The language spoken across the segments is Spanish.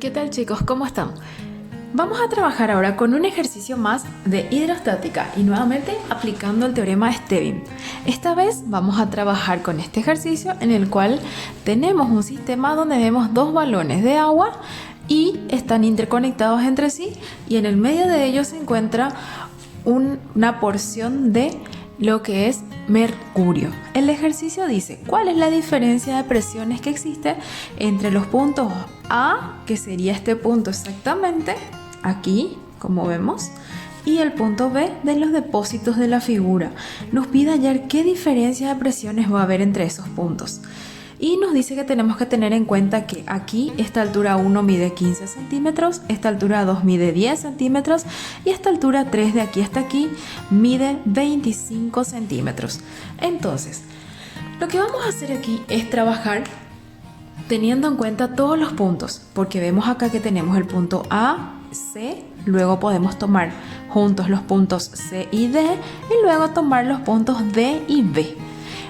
¿Qué tal, chicos? ¿Cómo están? Vamos a trabajar ahora con un ejercicio más de hidrostática y nuevamente aplicando el teorema de Stevin. Esta vez vamos a trabajar con este ejercicio en el cual tenemos un sistema donde vemos dos balones de agua y están interconectados entre sí, y en el medio de ellos se encuentra una porción de lo que es mercurio. El ejercicio dice: ¿cuál es la diferencia de presiones que existe entre los puntos A, que sería este punto exactamente aquí, como vemos, y el punto B de los depósitos de la figura? Nos pide hallar qué diferencia de presiones va a haber entre esos puntos. Y nos dice que tenemos que tener en cuenta que aquí esta altura 1 mide 15 centímetros, esta altura 2 mide 10 centímetros y esta altura 3 de aquí hasta aquí mide 25 centímetros. Entonces, lo que vamos a hacer aquí es trabajar teniendo en cuenta todos los puntos, porque vemos acá que tenemos el punto A, C, luego podemos tomar juntos los puntos C y D y luego tomar los puntos D y B.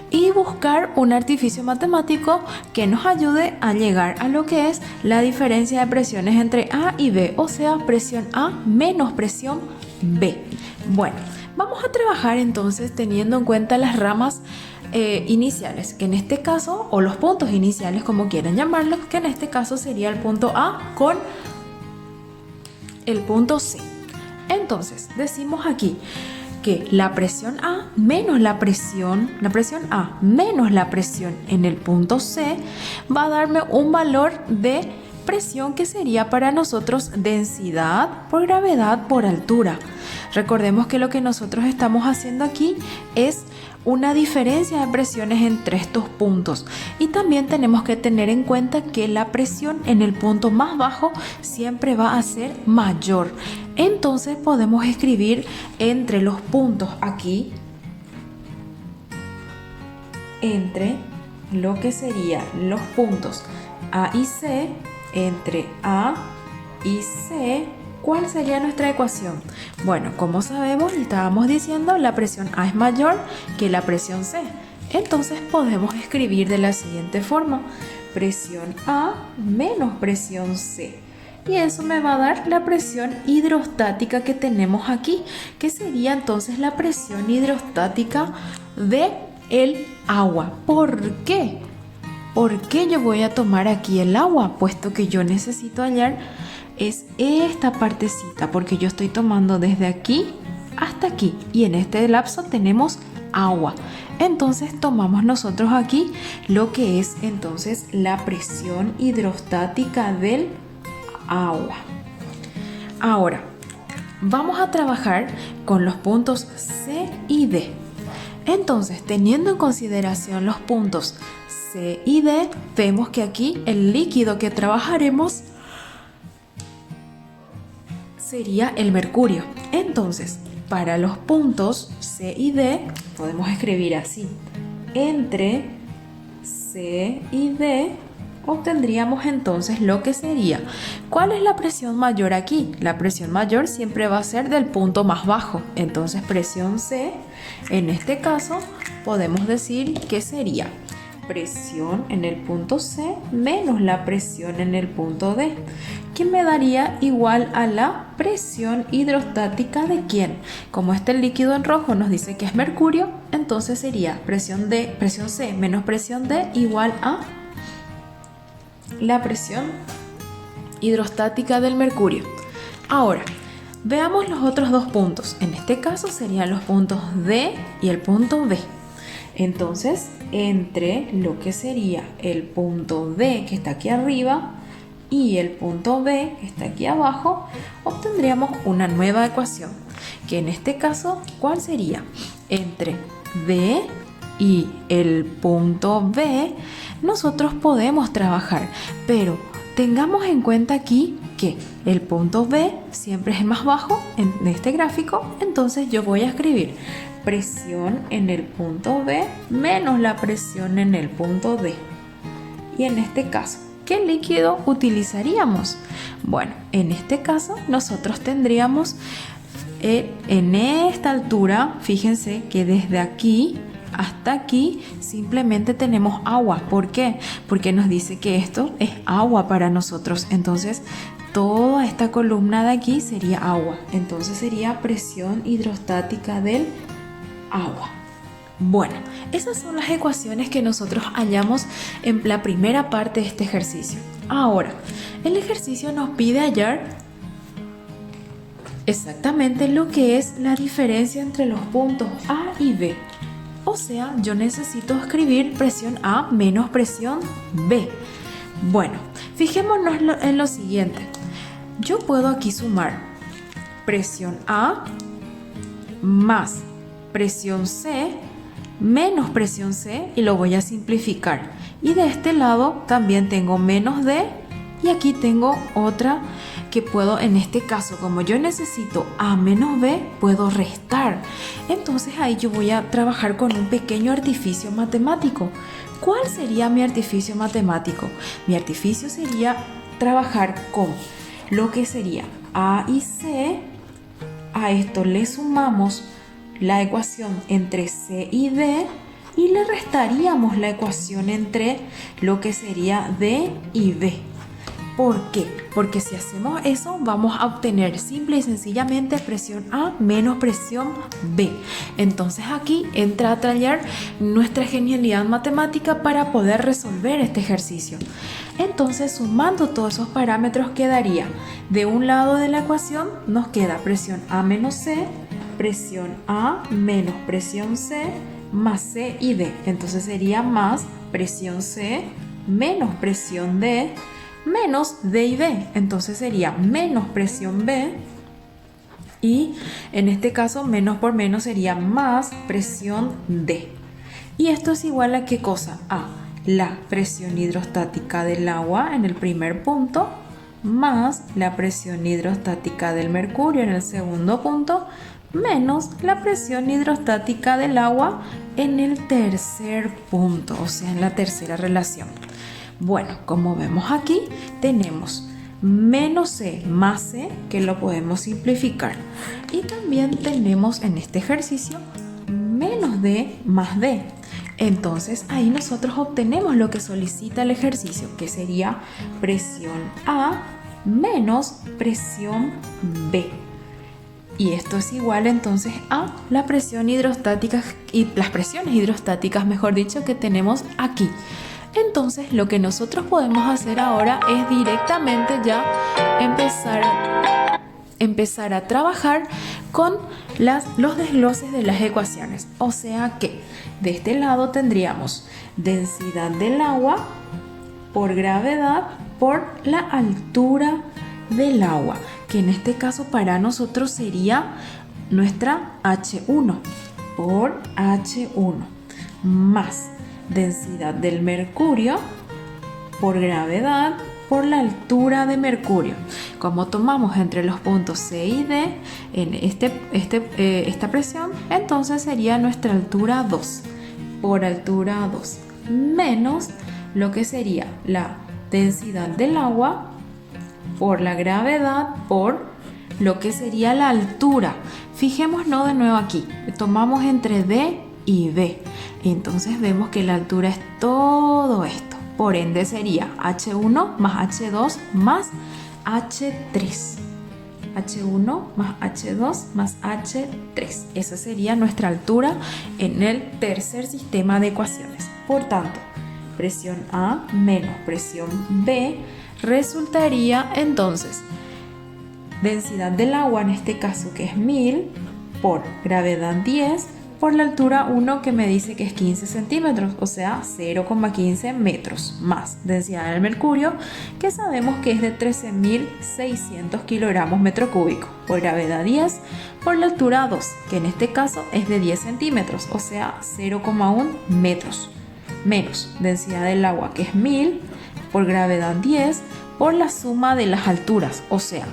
Y buscar un artificio matemático que nos ayude a llegar a lo que es la diferencia de presiones entre A y B, o sea, presión A menos presión B. Bueno, vamos a trabajar entonces teniendo en cuenta las ramas iniciales, que en este caso, o los puntos iniciales como quieran llamarlos, que en este caso sería el punto A con el punto C. Entonces, decimos aquí que la presión A menos la presión A menos la presión en el punto C va a darme un valor de presión que sería para nosotros densidad por gravedad por altura. Recordemos que lo que nosotros estamos haciendo aquí es una diferencia de presiones entre estos puntos, y también tenemos que tener en cuenta que la presión en el punto más bajo siempre va a ser mayor. Entonces podemos escribir entre los puntos aquí, entre lo que serían los puntos A y C, entre A y C, ¿cuál sería nuestra ecuación? Bueno, como sabemos, estábamos diciendo, la presión A es mayor que la presión C. Entonces podemos escribir de la siguiente forma: presión A menos presión C. Y eso me va a dar la presión hidrostática que tenemos aquí, que sería entonces la presión hidrostática de el agua. ¿Por qué? ¿Por qué yo voy a tomar aquí el agua? Puesto que yo necesito hallar es esta partecita, porque yo estoy tomando desde aquí hasta aquí y en este lapso tenemos agua. Entonces tomamos nosotros aquí lo que es entonces la presión hidrostática del agua. Ahora vamos a trabajar con los puntos C y D. Entonces, teniendo en consideración los puntos C y D, vemos que aquí el líquido que trabajaremos sería el mercurio. Entonces, para los puntos C y D podemos escribir así: entre C y D obtendríamos entonces lo que sería. ¿Cuál es la presión mayor aquí? La presión mayor siempre va a ser del punto más bajo. Entonces, presión C, en este caso, podemos decir que sería presión en el punto C menos la presión en el punto D, que me daría igual a la presión hidrostática de ¿quién? Como este líquido en rojo nos dice que es mercurio, entonces sería presión C menos presión D igual a la presión hidrostática del mercurio. Ahora, veamos los otros dos puntos. En este caso serían los puntos D y el punto B. Entonces, entre lo que sería el punto D, que está aquí arriba, y el punto B, que está aquí abajo, obtendríamos una nueva ecuación, que en este caso, ¿cuál sería? Entre D y el punto B, nosotros podemos trabajar, pero tengamos en cuenta aquí que el punto B siempre es más bajo en este gráfico. Entonces yo voy a escribir presión en el punto B menos la presión en el punto D. Y en este caso, ¿qué líquido utilizaríamos? Bueno, en este caso nosotros tendríamos en esta altura, fíjense que desde aquí hasta aquí simplemente tenemos agua. ¿Por qué? Porque nos dice que esto es agua para nosotros. Entonces, toda esta columna de aquí sería agua. Entonces sería presión hidrostática del agua. Bueno, esas son las ecuaciones que nosotros hallamos en la primera parte de este ejercicio. Ahora, el ejercicio nos pide hallar exactamente lo que es la diferencia entre los puntos A y B. O sea, yo necesito escribir presión A menos presión B. Bueno, fijémonos en lo siguiente. Yo puedo aquí sumar presión A más presión C menos presión C y lo voy a simplificar. Y de este lado también tengo menos D y aquí tengo otra que puedo, en este caso, como yo necesito A menos B, puedo restar. Entonces ahí yo voy a trabajar con un pequeño artificio matemático. ¿Cuál sería mi artificio matemático? Mi artificio sería trabajar con lo que sería A y C. A esto le sumamos la ecuación entre C y D y le restaríamos la ecuación entre lo que sería D y B. ¿Por qué? Porque si hacemos eso vamos a obtener simple y sencillamente presión A menos presión B. Entonces aquí entra a tallar nuestra genialidad matemática para poder resolver este ejercicio. Entonces, sumando todos esos parámetros quedaría, de un lado de la ecuación nos queda presión A menos C, presión A menos presión C más C y D. Entonces sería más presión C menos presión D menos D y B. Entonces sería menos presión B y en este caso menos por menos sería más presión D. Y esto es igual a ¿qué cosa? A la presión hidrostática del agua en el primer punto más la presión hidrostática del mercurio en el segundo punto menos la presión hidrostática del agua en el tercer punto, o sea, en la tercera relación. Bueno, como vemos aquí, tenemos menos C más C, que lo podemos simplificar. Y también tenemos en este ejercicio menos D más D. Entonces, ahí nosotros obtenemos lo que solicita el ejercicio, que sería presión A menos presión B. Y esto es igual entonces a la presión hidrostática y las presiones hidrostáticas, mejor dicho, que tenemos aquí. Entonces lo que nosotros podemos hacer ahora es directamente ya empezar a trabajar con los desgloses de las ecuaciones. O sea que de este lado tendríamos densidad del agua por gravedad por la altura del agua, que en este caso para nosotros sería nuestra H1 por H1 más densidad del mercurio por gravedad por la altura de mercurio. Como tomamos entre los puntos C y D en esta presión, entonces sería nuestra altura 2 por altura 2 menos lo que sería la densidad del agua por la gravedad por lo que sería la altura. Fijémonos de nuevo aquí, tomamos entre D y B, entonces vemos que la altura es todo esto, por ende sería H1 más H2 más H3, H1 más H2 más H3. Esa sería nuestra altura en el tercer sistema de ecuaciones. Por tanto, presión A menos presión B resultaría entonces densidad del agua, en este caso que es 1000 por gravedad 10 por la altura 1 que me dice que es 15 centímetros, o sea 0,15 metros, más densidad del mercurio que sabemos que es de 13.600 kilogramos metro cúbico por gravedad 10 por la altura 2 que en este caso es de 10 centímetros, o sea 0,1 metros, menos densidad del agua que es 1000 por gravedad 10 por la suma de las alturas, o sea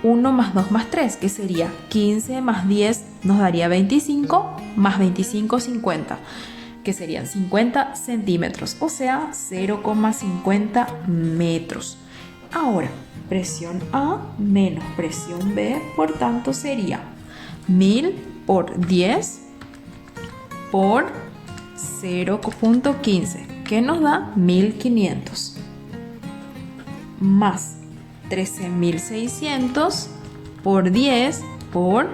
1 más 2 más 3, que sería 15 más 10 nos daría 25, más 25, 50, que serían 50 centímetros, o sea 0,50 metros. Ahora, presión A menos presión B, por tanto sería 1000 por 10 por 0.15, que nos da 1500, más 13.600 por 10 por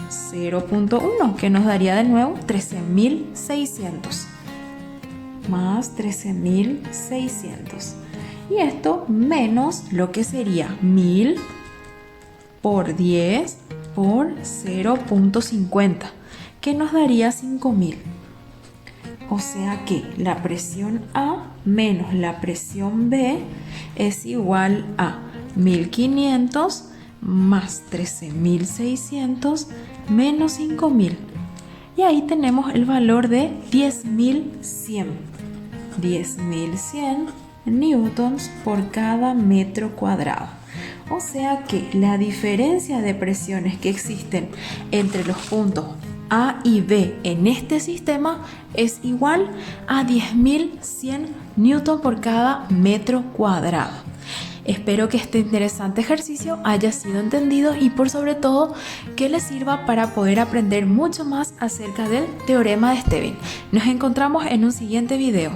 0.1, que nos daría de nuevo 13.600, más 13.600. Y esto menos lo que sería 1000 por 10 por 0.50, que nos daría 5000. O sea que la presión A menos la presión B es igual a 1500 más 13.600 menos 5000. Y ahí tenemos el valor de 10.100. 10.100 newtons por cada metro cuadrado. O sea que la diferencia de presiones que existen entre los puntos A y B en este sistema es igual a 10.100 newtons por cada metro cuadrado. Espero que este interesante ejercicio haya sido entendido y por sobre todo que les sirva para poder aprender mucho más acerca del teorema de Stevin. Nos encontramos en un siguiente video.